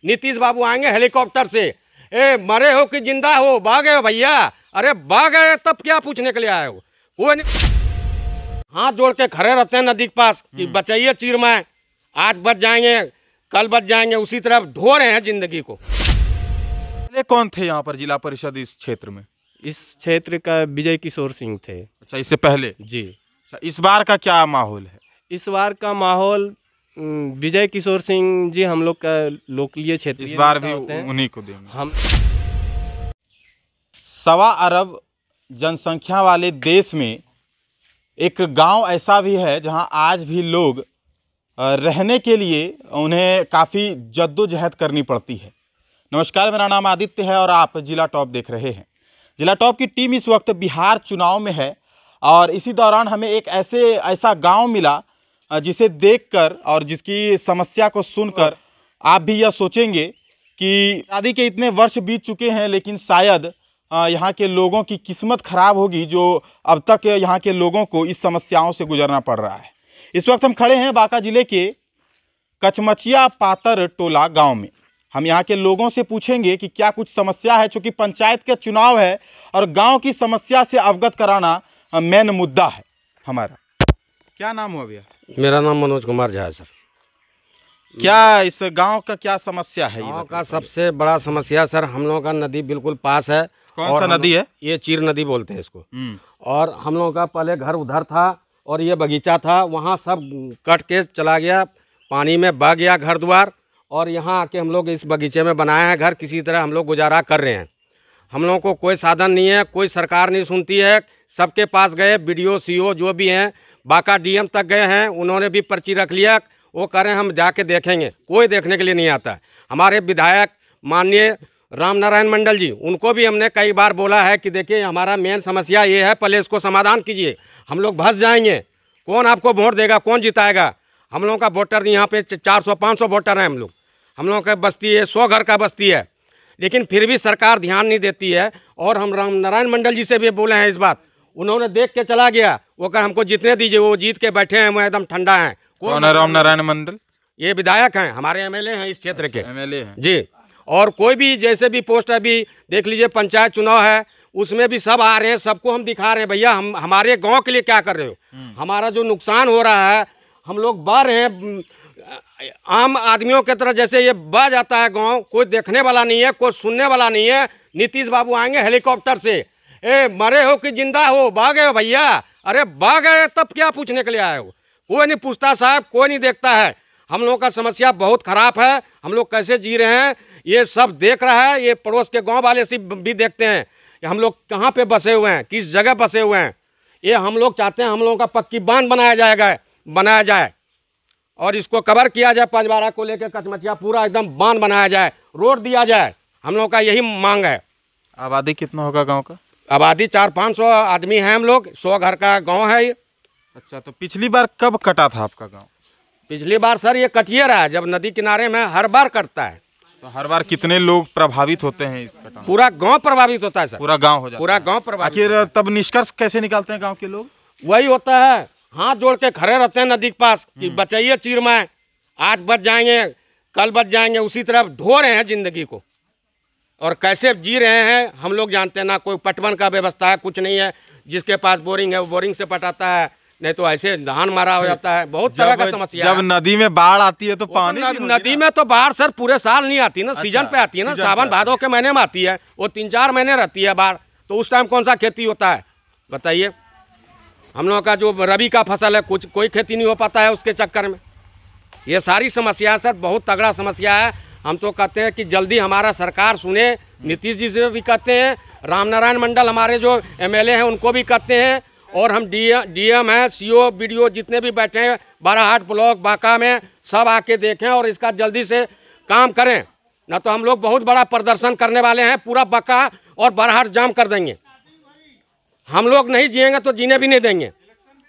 नीतीश बाबू आएंगे हेलीकॉप्टर से, ए मरे हो कि जिंदा हो, भागे हो भैया, अरे भागे तब क्या पूछने के लिए आए हो? कोई नहीं, हाथ जोड़ के खड़े रहते हैं नदी के पास कि बचाइए चीरमाए, आज बच जाएंगे कल बच जाएंगे, उसी तरह ढो रहे हैं जिंदगी को। पहले कौन थे यहाँ पर जिला परिषद इस क्षेत्र में? इस क्षेत्र का विजय किशोर सिंह थे। अच्छा, इससे पहले जी। अच्छा, इस बार का क्या माहौल है? इस बार का माहौल विजय किशोर सिंह जी हम लोग का लोकलीय क्षेत्र, इस बार भी उन्हीं को देंगे हम। 1.25 अरब जनसंख्या वाले देश में एक गांव ऐसा भी है जहां आज भी लोग रहने के लिए उन्हें काफ़ी जद्दोजहद करनी पड़ती है। नमस्कार, मेरा नाम आदित्य है और आप जिला टॉप देख रहे हैं। जिला टॉप की टीम इस वक्त बिहार चुनाव में है और इसी दौरान हमें एक ऐसा गांव मिला जिसे देखकर और जिसकी समस्या को सुनकर आप भी यह सोचेंगे कि शादी के इतने वर्ष बीत चुके हैं लेकिन शायद यहाँ के लोगों की किस्मत खराब होगी जो अब तक यहाँ के लोगों को इस समस्याओं से गुजरना पड़ रहा है। इस वक्त हम खड़े हैं बांका जिले के कचमचिया पातर टोला गांव में। हम यहाँ के लोगों से पूछेंगे कि क्या कुछ समस्या है, चूँकि पंचायत का चुनाव है और गांव की समस्या से अवगत कराना मेन मुद्दा है हमारा। क्या नाम हुआ भैया? मेरा नाम मनोज कुमार झा है सर। क्या इस गांव का क्या समस्या है? गाँव का सबसे बड़ा समस्या सर, हम लोगों का नदी बिल्कुल पास है। कौन सा नदी है? ये चीर नदी बोलते हैं इसको। और हम लोगों का पहले घर उधर था और ये बगीचा था, वहाँ सब कट के चला गया, पानी में बह गया घर द्वार, और यहाँ आके हम लोग इस बगीचे में बनाए हैं घर। किसी तरह हम लोग गुजारा कर रहे हैं। हम लोगों को कोई साधन नहीं है, कोई सरकार नहीं सुनती है। सबके पास गए, BDO CO जो भी हैं, बांका DM तक गए हैं, उन्होंने भी पर्ची रख लिया, वो कह रहे हैं हम जाके देखेंगे, कोई देखने के लिए नहीं आता है। हमारे विधायक माननीय राम नारायण मंडल जी, उनको भी हमने कई बार बोला है कि देखिए हमारा मेन समस्या ये है, पहले इसको समाधान कीजिए, हम लोग फंस जाएंगे, कौन आपको वोट देगा, कौन जिताएगा? हम लोगों का वोटर यहाँ पे 400-500 वोटर हैं हम लोगों का बस्ती है, 100 घर का बस्ती है, लेकिन फिर भी सरकार ध्यान नहीं देती है। और हम राम नारायण मंडल जी से भी बोले हैं इस बात, उन्होंने देख के चला गया, वो कहा हमको जीतने दीजिए, वो जीत के बैठे हैं, वो एकदम ठंडा है। कौन है राम नारायण मंडल? ये विधायक हैं, हमारे MLA हैं इस क्षेत्र के। MLA हैं जी। और कोई भी जैसे भी पोस्ट अभी देख लीजिए, पंचायत चुनाव है, उसमें भी सब आ रहे हैं, सबको हम दिखा रहे हैं भैया हम हमारे गांव के लिए क्या कर रहे हो। हमारा जो नुकसान हो रहा है, हम लोग बह रहे हैं आम आदमियों की तरह, जैसे ये बह जाता है गांव, कोई देखने वाला नहीं है, कोई सुनने वाला नहीं है। नीतीश बाबू आएंगे हेलीकॉप्टर से, ए मरे हो कि जिंदा हो, भागे हो भैया, अरे भागे तब क्या पूछने के लिए आए हो? कोई नहीं पूछता साहब, कोई नहीं देखता है। हम लोगों का समस्या बहुत खराब है, हम लोग कैसे जी रहे हैं ये सब देख रहा है, ये पड़ोस के गांव वाले से भी देखते हैं कि हम लोग कहाँ पे बसे हुए हैं, किस जगह बसे हुए हैं। ये हम लोग चाहते हैं हम लोगों का पक्की बांध बनाया जाए और इसको कवर किया जाए, पंजवारा को लेकर कचमचिया पूरा एकदम बांध बनाया जाए, रोड दिया जाए, हम लोग का यही मांग है। आबादी कितना होगा गाँव का? आबादी 400-500 आदमी हैं हम लोग, 100 घर का गाँव है ये। अच्छा, तो पिछली बार कब कटा था आपका गाँव? पिछली बार सर ये कटिए रहा है, जब नदी किनारे में हर बार कटता है। तो हर बार कितने लोग प्रभावित होते हैं इस कटान? पूरा गांव प्रभावित होता है सर, पूरा गांव हो जाता है। पूरा गांव प्रभावित। आखिर तब निष्कर्ष कैसे निकालते हैं गांव के लोग? वही होता है, हाथ जोड़ के खड़े रहते हैं नदी के पास कि बचाइए चीरमाए, आज बच जाएंगे कल बच जाएंगे, उसी तरह ढो रहे हैं जिंदगी को। और कैसे जी रहे हैं हम लोग जानते हैं ना, कोई पटवन का व्यवस्था है, कुछ नहीं है। जिसके पास बोरिंग है वो बोरिंग से पटाता है, नहीं तो ऐसे धान मारा हो जाता है। बहुत तरह का समस्या जब नदी में बाढ़ आती है तो पानी नदी में तो बाढ़ सर पूरे साल नहीं आती ना, सीजन पे आती है ना, सावन भादों के महीने में आती है, वो 3-4 महीने रहती है बाढ़। तो उस टाइम कौन सा खेती होता है बताइए? हम लोगों का जो रबी का फसल है कोई खेती नहीं हो पाता है उसके चक्कर में। ये सारी समस्या सर बहुत तगड़ा समस्या है। हम तो कहते हैं कि जल्दी हमारा सरकार सुने, नीतीश जी से भी कहते हैं, राम नारायण मंडल हमारे जो MLA हैं उनको भी कहते हैं, और हम DM हैं, CO BDO जितने भी बैठे हैं बाराहाट ब्लॉक बांका में, सब आके देखें और इसका जल्दी से काम करें, ना तो हम लोग बहुत बड़ा प्रदर्शन करने वाले हैं, पूरा बांका और बाराहाट जाम कर देंगे। हम लोग नहीं जिएंगे तो जीने भी नहीं देंगे,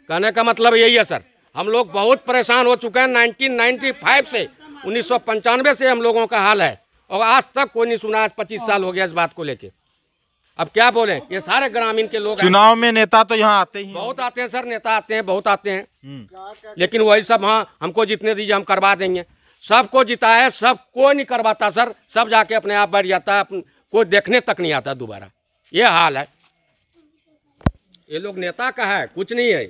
कहने का मतलब यही है सर। हम लोग बहुत परेशान हो चुके हैं 1995 से, 1995 से हम लोगों का हाल है, और आज तक कोई नहीं सुना। 25 साल हो गया इस बात को लेके। अब क्या बोले, ये सारे ग्रामीण के लोग चुनाव में नेता तो यहाँ आते ही बहुत आते हैं सर, नेता आते हैं, बहुत आते हैं, लेकिन वही सब हाँ हमको जितने दीजिए हम करवा देंगे। सबको जिताया, सब कोई नहीं करवाता सर, सब जाके अपने आप बैठ जाता है, कोई देखने तक नहीं आता दोबारा। ये हाल है। ये लोग नेता का है, कुछ नहीं है।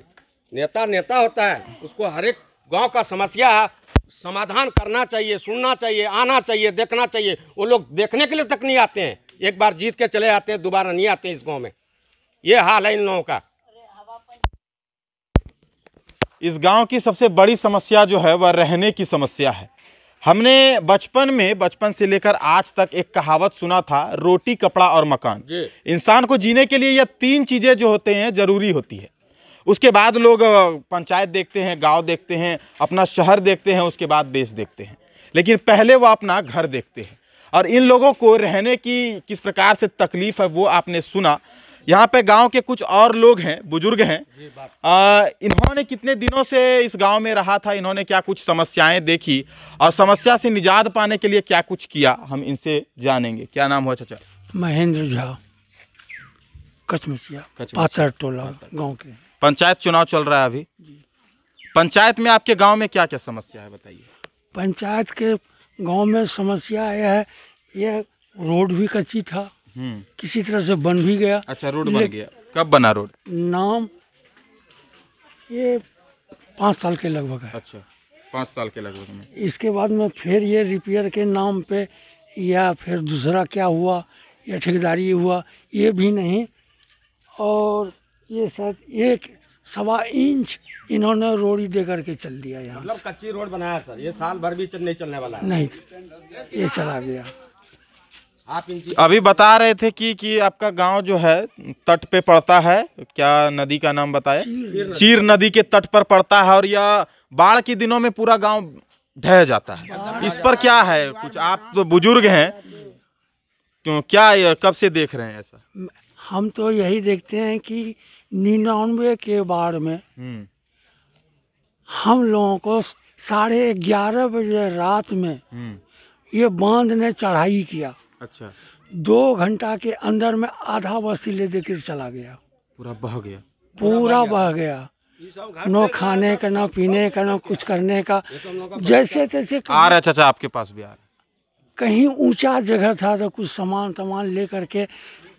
नेता नेता होता है, उसको हर एक गांव का समस्या समाधान करना चाहिए, सुनना चाहिए, आना चाहिए, देखना चाहिए। वो लोग देखने के लिए तक नहीं आते हैं, एक बार जीत के चले आते हैं, दोबारा नहीं आते हैं इस गांव में। ये हाल है इन लोगों का। इस गांव की सबसे बड़ी समस्या जो है वह रहने की समस्या है। हमने बचपन से लेकर आज तक एक कहावत सुना था, रोटी कपड़ा और मकान। इंसान को जीने के लिए यह 3 चीज़ें जो होते हैं ज़रूरी होती है। उसके बाद लोग पंचायत देखते हैं, गांव देखते हैं, अपना शहर देखते हैं, उसके बाद देश देखते हैं, लेकिन पहले वो अपना घर देखते हैं। और इन लोगों को रहने की किस प्रकार से तकलीफ है वो आपने सुना। यहाँ पे गांव के कुछ और लोग हैं, बुजुर्ग हैं, इन्होंने कितने दिनों से इस गांव में रहा था, इन्होंने क्या कुछ समस्याएं देखी और समस्या से निजात पाने के लिए क्या कुछ किया, हम इनसे जानेंगे। क्या नाम हुआ चाचा? महेंद्र झा, कचमचिया, पाथर टोला गांव के। पंचायत चुनाव चल रहा है अभी, पंचायत में आपके गांव में क्या क्या समस्या है बताइए। पंचायत के गांव में समस्या यह है, ये रोड भी कच्ची था, किसी तरह से बन भी गया। अच्छा, रोड बन गया, कब बना रोड? नाम ये 5 साल के लगभग है। अच्छा, 5 साल के लगभग में। इसके बाद में फिर ये रिपेयर के नाम पे या फिर दूसरा क्या हुआ, या ठेकेदारी हुआ, ये भी नहीं। और ये शायद 1.25 इंच इन्होंने रोड़ी दे करके चल दिया यहाँ। मतलब कच्ची रोड बनाया सर, ये साल भर भी नहीं चलने वाला है। नहीं, ये चला गया। आप अभी बता रहे थे कि आपका गांव जो है तट पे पड़ता है, क्या नदी का नाम बताया? चीर नदी के तट पर पड़ता है और यह बाढ़ के दिनों में पूरा गांव ढह जाता है। इस पर क्या है कुछ? आप तो बुजुर्ग हैं, क्यों क्या कब से देख रहे हैं ऐसा? हम तो यही देखते हैं कि 99 के बाढ़ में हम लोगों को 11:30 बजे रात में ये बांध ने चढ़ाई किया। अच्छा, 2 घंटा के अंदर में आधा बस्ती ले देकर चला गया, पूरा बह गया, पूरा बह गया। न खाने का, न पीने का, न कुछ करने का, जैसे तैसे। आ रहा चाचा आपके पास भी आ रहा। कहीं ऊंचा जगह था तो कुछ सामान ले करके,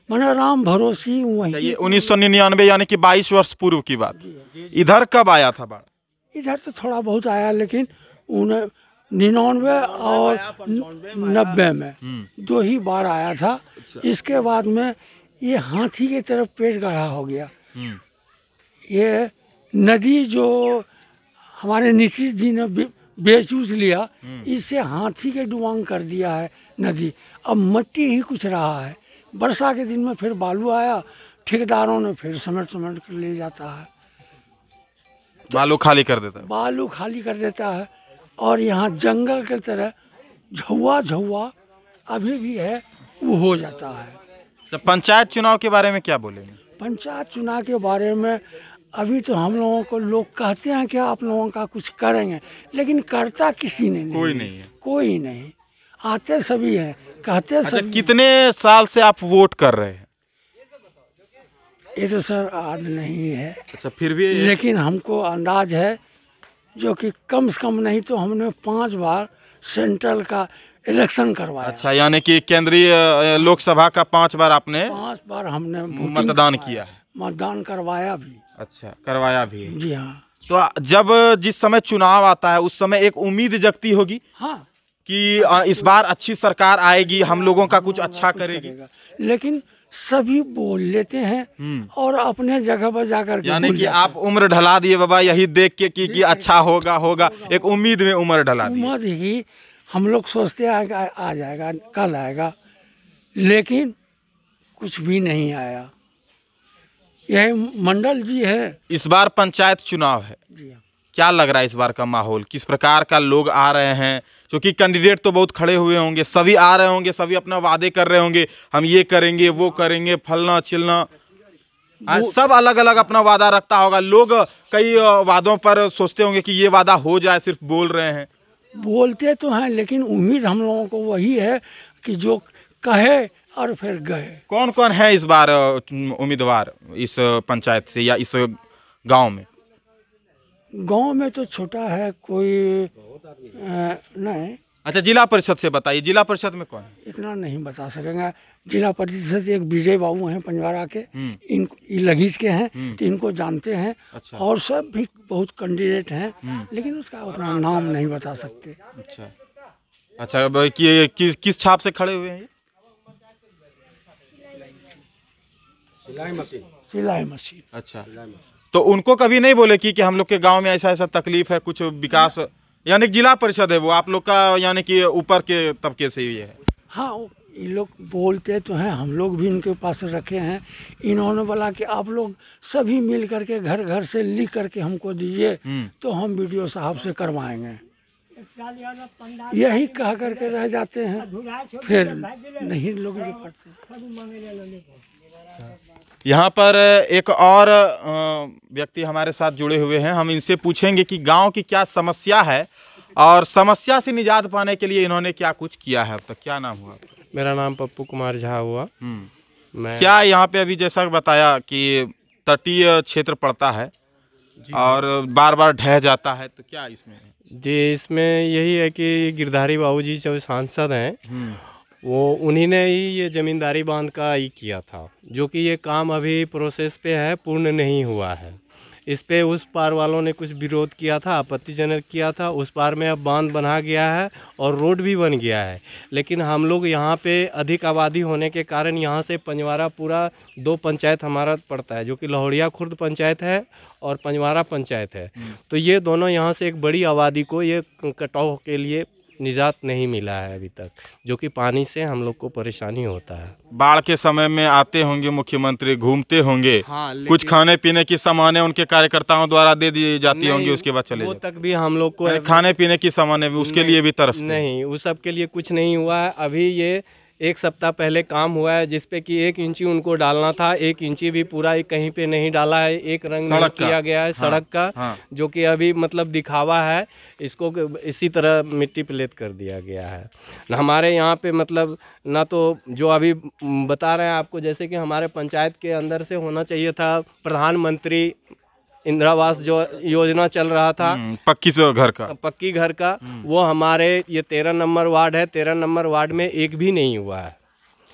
मैंने राम भरोसी वही। ये 1999 यानी कि 22 वर्ष पूर्व की बात। इधर कब आया था बाढ़? इधर तो थोड़ा बहुत आया, लेकिन 99 और 90 में 2 ही बार आया था। इसके बाद में ये हाथी के तरफ पेट गढ़ा हो गया। ये नदी जो हमारे नीतीश जी ने बेचूस लिया, इससे हाथी के डुबांग कर दिया है नदी। अब मिट्टी ही कुछ रहा है। वर्षा के दिन में फिर बालू आया, ठेकेदारों ने फिर समेट कर ले जाता है, बालू खाली कर देता है। बालू खाली कर देता है। और यहाँ जंगल की तरह झौआ अभी भी है, वो हो जाता है। तो पंचायत चुनाव के बारे में क्या बोलेंगे? पंचायत चुनाव के बारे में अभी तो हम लोगों को लोग कहते हैं कि आप लोगों का कुछ करेंगे, लेकिन करता किसी ने नहीं। कोई नहीं है, कोई नहीं। आते सभी हैं, कहते अच्छा, सभी। कितने साल से आप वोट कर रहे हैं? ये तो सर आज नहीं है। अच्छा, फिर भी लेकिन हमको अंदाज है, जो कि कम से कम नहीं तो हमने 5 बार सेंट्रल का इलेक्शन करवाया। अच्छा, यानी कि केंद्रीय लोकसभा का 5 बार आपने 5 बार हमने मतदान किया है। मतदान करवाया भी। अच्छा, करवाया भी है। जी हाँ। तो जब जिस समय चुनाव आता है उस समय एक उम्मीद जगती होगी हाँ, कि इस बार अच्छी सरकार आएगी, हम लोगों का कुछ अच्छा करेगी। लेकिन सभी बोल लेते हैं और अपने जगह पर जाकर के, यानी कि आप उम्र ढला दिए बाबा, यही देख के कि अच्छा होगा, एक उम्मीद में उम्र ढला दी। उम्मीद ही हम लोग सोचते हैं आ जाएगा, कल आएगा, लेकिन कुछ भी नहीं आया। यही मंडल जी है। इस बार पंचायत चुनाव है, क्या लग रहा है इस बार का माहौल? किस प्रकार का लोग आ रहे हैं? क्योंकि कैंडिडेट तो बहुत खड़े हुए होंगे, सभी आ रहे होंगे, सभी अपना वादे कर रहे होंगे, हम ये करेंगे, वो करेंगे, फलना चिलना, सब अलग अलग अपना वादा रखता होगा। लोग कई वादों पर सोचते होंगे कि ये वादा हो जाए, सिर्फ बोल रहे हैं। बोलते तो हैं, लेकिन उम्मीद हम लोगों को वही है कि जो कहे और फिर गए। कौन कौन है इस बार उम्मीदवार इस पंचायत से या इस गांव में? गांव में तो छोटा है कोई नहीं, अच्छा, जिला परिषद से बताइए, जिला परिषद में कौन है? इतना नहीं बता सकेंगे। जिला परिषद एक विजय बाबू हैं पंजवारा के, इन लगीज के हैं, तो इनको जानते हैं। अच्छा। और सब भी बहुत कैंडिडेट हैं, लेकिन उसका उतना नाम नहीं बता सकते। अच्छा अच्छा, किस छाप से खड़े हुए हैं ये? सिलाई मशीन। अच्छा, तो उनको कभी नहीं बोले कि हम लोग के गांव में ऐसा ऐसा तकलीफ है, कुछ विकास, यानी जिला परिषद है वो आप लोग का, यानी कि ऊपर के तबके से ही है? हाँ, ये लोग बोलते तो हैं, हम लोग भी उनके पास रखे हैं। इन्होंने बोला कि आप लोग सभी मिल करके घर घर से लिख करके हमको दीजिए, तो हम बीडीओ साहब से करवाएंगे। यही कह करके रह जाते हैं, फिर नहीं लोग जो करते। यहाँ पर एक और व्यक्ति हमारे साथ जुड़े हुए हैं, हम इनसे पूछेंगे कि गांव की क्या समस्या है और समस्या से निजात पाने के लिए इन्होंने क्या कुछ किया है अब तक। क्या नाम हुआ? मेरा नाम पप्पू कुमार झा हुआ। मैं क्या यहाँ पे अभी जैसा बताया कि तटीय क्षेत्र पड़ता है और बार बार ढह जाता है, तो क्या इसमें है? जी, इसमें यही है कि गिरधारी बाबूजी जो सांसद हैं, वो उन्हीं ने ही ये ज़मींदारी बांध का ही किया था, जो कि ये काम अभी प्रोसेस पे है, पूर्ण नहीं हुआ है। इस पे उस पार वालों ने कुछ विरोध किया था, आपत्तिजनक किया था। उस पार में अब बांध बना गया है और रोड भी बन गया है, लेकिन हम लोग यहाँ पे अधिक आबादी होने के कारण यहाँ से पंजवारा पूरा 2 पंचायत हमारा पड़ता है, जो कि लहोड़िया खुर्द पंचायत है और पंजवारा पंचायत है। तो ये दोनों यहाँ से एक बड़ी आबादी को ये कटाव के लिए निजात नहीं मिला है अभी तक, जो कि पानी से हम लोग को परेशानी होता है। बाढ़ के समय में आते होंगे मुख्यमंत्री, घूमते होंगे, हाँ, कुछ खाने पीने की सामानें उनके कार्यकर्ताओं द्वारा दे दी जाती होंगी, उसके बाद चले वो जाते। तक भी हम लोग को खाने पीने की सामानें भी उसके लिए भी तरसते हैं। नहीं, उस सब के लिए कुछ नहीं हुआ है। अभी ये 1 सप्ताह पहले काम हुआ है, जिसपे कि 1 इंची उनको डालना था, 1 इंची भी पूरा कहीं पे नहीं डाला है। एक रंग नहीं किया गया है सड़क का, जो कि अभी मतलब दिखावा है। इसको इसी तरह मिट्टी प्लेट कर दिया गया है। हमारे यहाँ पे मतलब ना तो जो अभी बता रहे हैं आपको, जैसे कि हमारे पंचायत के अंदर से होना चाहिए था प्रधानमंत्री इंदिरावास जो योजना चल रहा था, पक्की घर का, पक्की घर का, वो हमारे ये 13 नंबर वार्ड है, 13 नंबर वार्ड में एक भी नहीं हुआ है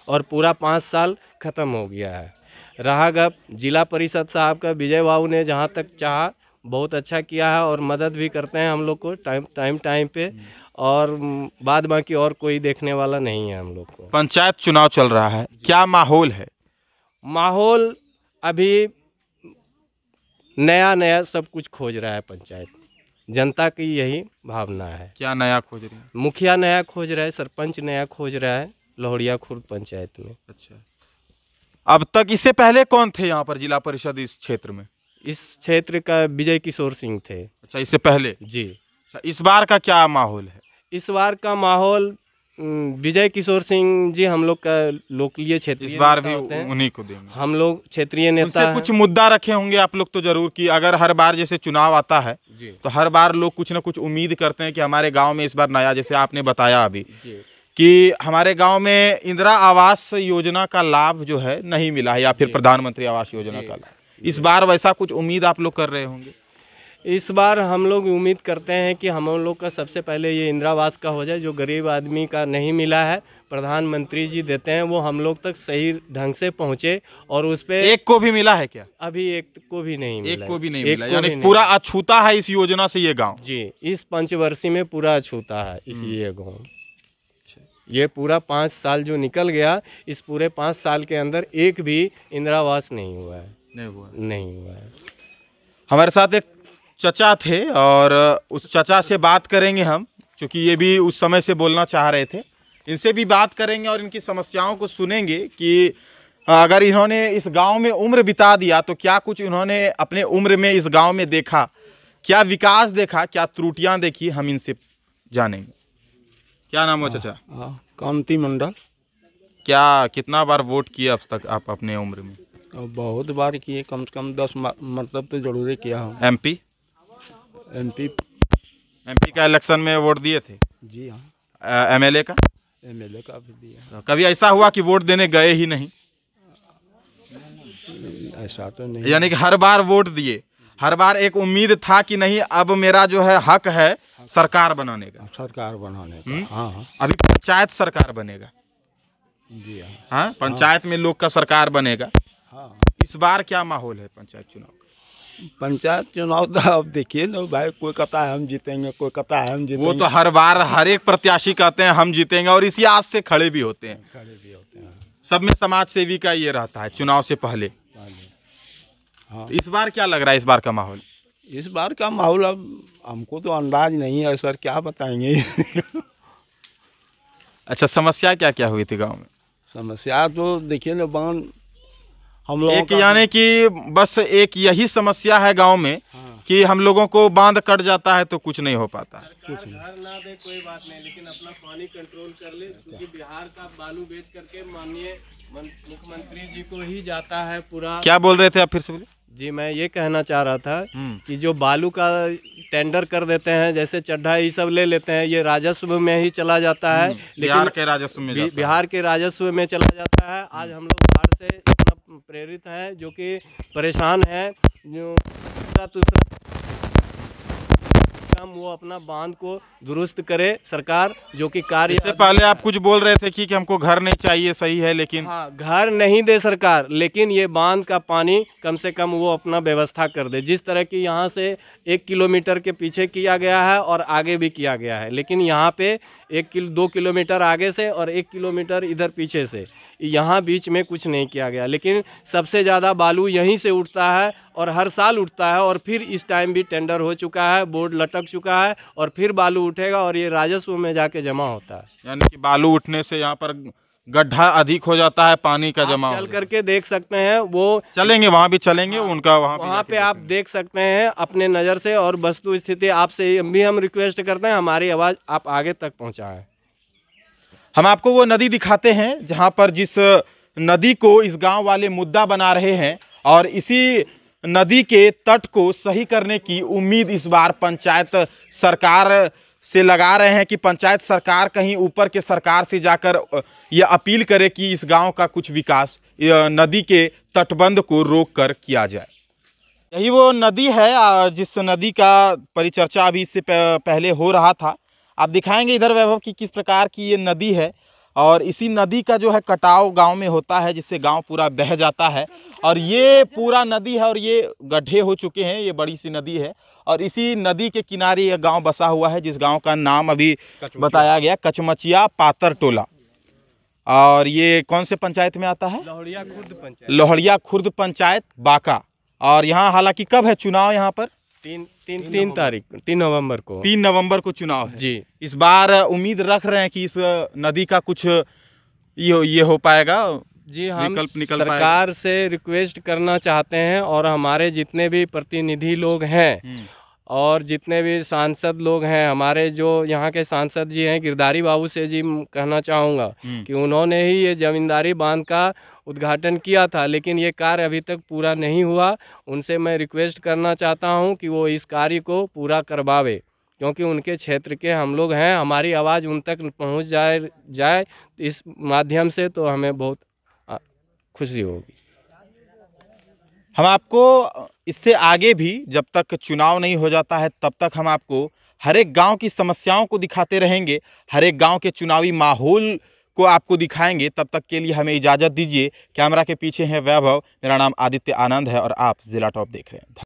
और पूरा 5 साल ख़त्म हो गया है। रहा गप जिला परिषद साहब का, विजय बाबू ने जहाँ तक चाहा बहुत अच्छा किया है और मदद भी करते हैं हम लोग को टाइम पे, और बाद बाकी और कोई देखने वाला नहीं है हम लोग को। पंचायत चुनाव चल रहा है, क्या माहौल है? माहौल अभी नया सब कुछ खोज रहा है पंचायत, जनता की यही भावना है। क्या नया खोज रही है? मुखिया नया खोज रहा है, सरपंच नया खोज रहा है लहोड़िया खुर्द पंचायत में। अच्छा, अब तक इससे पहले कौन थे यहाँ पर जिला परिषद इस क्षेत्र में? इस क्षेत्र का विजय किशोर सिंह थे। अच्छा, इससे पहले जी। अच्छा, इस बार का क्या माहौल है? इस बार का माहौल विजय किशोर सिंह जी हम लोग का लोकलीय क्षेत्रीय इस बार भी होते हैं, उन्हीं को देंगे। हम लोग क्षेत्रीय नेता हैं। कुछ मुद्दा रखे होंगे आप लोग तो जरूर, कि अगर हर बार जैसे चुनाव आता है तो हर बार लोग कुछ ना कुछ उम्मीद करते हैं कि हमारे गांव में इस बार नया, जैसे आपने बताया अभी कि हमारे गांव में इंदिरा आवास योजना का लाभ जो है नहीं मिला है, या फिर प्रधानमंत्री आवास योजना का लाभ। इस बार वैसा कुछ उम्मीद आप लोग कर रहे होंगे? इस बार हम लोग उम्मीद करते हैं कि हम लोग का सबसे पहले ये इंदिरा आवास का हो जाए, जो गरीब आदमी का नहीं मिला है, प्रधानमंत्री जी देते हैं, वो हम लोग तक सही ढंग से पहुंचे। और उस पे एक को भी मिला है क्या? अभी एक को भी नहीं मिला। एक को भी नहीं मिला, यानी पूरा अछूता है इस योजना से ये गांव? जी, इस पंचवर्षीय में पूरा अछूता है इसी ये गाँव। ये पूरा 5 साल जो निकल गया, इस पूरे 5 साल के अंदर एक भी इंदिरा आवास नहीं हुआ है। नहीं हुआ है। हमारे साथ एक चचा थे और उस चचा से बात करेंगे हम, क्योंकि ये भी उस समय से बोलना चाह रहे थे। इनसे भी बात करेंगे और इनकी समस्याओं को सुनेंगे कि अगर इन्होंने इस गांव में उम्र बिता दिया तो क्या कुछ इन्होंने अपने उम्र में इस गांव में देखा, क्या विकास देखा, क्या त्रुटियां देखी, हम इनसे जानेंगे। क्या नाम है चाचा? कांति मंडल। क्या कितना बार वोट किए अब तक आप अपने उम्र में? बहुत बार किए, कम से कम 10 मतलब तो जरूर किया हूँ। एमपी का इलेक्शन में वोट दिए थे? जी हाँ। एमएलए का भी दिया। तो कभी ऐसा हुआ कि वोट देने गए ही नहीं? ऐसा तो नहीं। यानी कि हर बार वोट दिए, हर बार एक उम्मीद था कि नहीं अब मेरा जो है हक है सरकार बनाने का। सरकार बनाने का। हाँ अभी पंचायत सरकार बनेगा। जी हाँ। हाँ, पंचायत में लोग का सरकार बनेगा। हाँ इस बार क्या माहौल है पंचायत चुनाव का? पंचायत चुनाव तो अब देखिए ना भाई, कोई कहता है हम जीतेंगे, कोई कहता है हम जीतेंगे। वो तो हर बार हर एक प्रत्याशी कहते हैं हम जीतेंगे और इसी आस से खड़े भी होते हैं। खड़े भी होते हैं। सब में समाज सेवी का ये रहता है चुनाव से पहले। हाँ। इस बार क्या लग रहा है इस बार का माहौल? इस बार का माहौल अब हमको तो अंदाज नहीं है सर, क्या बताएंगे। अच्छा, समस्या क्या क्या हुई थी गांव में? समस्या तो देखिए ना, बांध हम लोग एक यानी कि बस एक यही समस्या है गांव में कि हम लोगों को बांध कट जाता है तो कुछ नहीं हो पाता। घर ना दे कोई बात नहीं, लेकिन अपना पानी कंट्रोल कर ले, क्योंकि बिहार का बालू बेच करके माननीय मुख्यमंत्री जी को ही जाता है पूरा। क्या बोल रहे थे आप, फिर से बोलिए। जी, मैं ये कहना चाह रहा था कि जो बालू का टेंडर कर देते हैं, जैसे चड्ढा ये सब ले लेते हैं, ये राजस्व में ही चला जाता है। लेकिन बिहार के राजस्व में जाता है। बिहार के राजस्व में चला जाता है। आज हम लोग बाढ़ से इतना प्रेरित हैं, जो कि परेशान हैं, जो दूसरा काम वो अपना बांध को दुरुस्त करे सरकार, जो कि कार्य। इससे पहले आप कुछ बोल रहे थे कि हमको घर नहीं चाहिए, सही है, लेकिन हाँ, घर नहीं दे सरकार, लेकिन ये बांध का पानी कम से कम वो अपना व्यवस्था कर दे। जिस तरह की यहाँ से 1 किलोमीटर के पीछे किया गया है और आगे भी किया गया है, लेकिन यहाँ पे 2 किलोमीटर आगे से और 1 किलोमीटर इधर पीछे से, यहाँ बीच में कुछ नहीं किया गया। लेकिन सबसे ज़्यादा बालू यहीं से उठता है और हर साल उठता है, और फिर इस टाइम भी टेंडर हो चुका है, बोर्ड लटक चुका है, और फिर बालू उठेगा और ये राजस्व में जाके जमा होता है। यानी कि बालू उठने से यहाँ पर गड्ढा अधिक हो जाता है, पानी का जमा। चल करके देख सकते हैं, वो चलेंगे वहाँ भी चलेंगे, उनका वहाँ पे आप देख सकते हैं अपने नज़र से। और वस्तु स्थिति आपसे भी हम रिक्वेस्ट करते हैं, हमारी आवाज़ आप आगे तक पहुँचाएं। हम आपको वो नदी दिखाते हैं जहाँ पर जिस नदी को इस गांव वाले मुद्दा बना रहे हैं, और इसी नदी के तट को सही करने की उम्मीद इस बार पंचायत सरकार से लगा रहे हैं कि पंचायत सरकार कहीं ऊपर के सरकार से जाकर यह अपील करे कि इस गांव का कुछ विकास नदी के तटबंध को रोक कर किया जाए। यही वो नदी है जिस नदी का परिचर्चा अभी इससे पहले हो रहा था। आप दिखाएंगे इधर वैभव कि किस प्रकार की ये नदी है, और इसी नदी का जो है कटाव गांव में होता है, जिससे गांव पूरा बह जाता है। और ये पूरा नदी है और ये गड्ढे हो चुके हैं, ये बड़ी सी नदी है, और इसी नदी के किनारे यह गांव बसा हुआ है, जिस गांव का नाम अभी बताया गया कचमचिया पातर टोला। और ये कौन से पंचायत में आता है? लोहड़िया खुर्द पंचायत। लोहड़िया खुर्द पंचायत बाका। और यहाँ हालांकि कब है चुनाव? यहाँ पर 3 नवंबर को 3 नवंबर को चुनाव है जी। इस बार उम्मीद रख रहे हैं कि इस नदी का कुछ ये हो पाएगा जी। हम विकल्प निकल सरकार से रिक्वेस्ट करना चाहते हैं, और हमारे जितने भी प्रतिनिधि लोग हैं और जितने भी सांसद लोग हैं, हमारे जो यहाँ के सांसद जी हैं गिरधारी बाबू से जी कहना चाहूँगा कि उन्होंने ही ये जमींदारी बांध का उद्घाटन किया था, लेकिन ये कार्य अभी तक पूरा नहीं हुआ। उनसे मैं रिक्वेस्ट करना चाहता हूँ कि वो इस कार्य को पूरा करवावे, क्योंकि उनके क्षेत्र के हम लोग हैं। हमारी आवाज़ उन तक पहुँच जाए इस माध्यम से, तो हमें बहुत खुशी होगी। हम आपको इससे आगे भी जब तक चुनाव नहीं हो जाता है तब तक हम आपको हर एक गांव की समस्याओं को दिखाते रहेंगे, हर एक गांव के चुनावी माहौल को आपको दिखाएंगे। तब तक के लिए हमें इजाज़त दीजिए। कैमरा के पीछे है वैभव, मेरा नाम आदित्य आनंद है और आप जिला टॉप देख रहे हैं।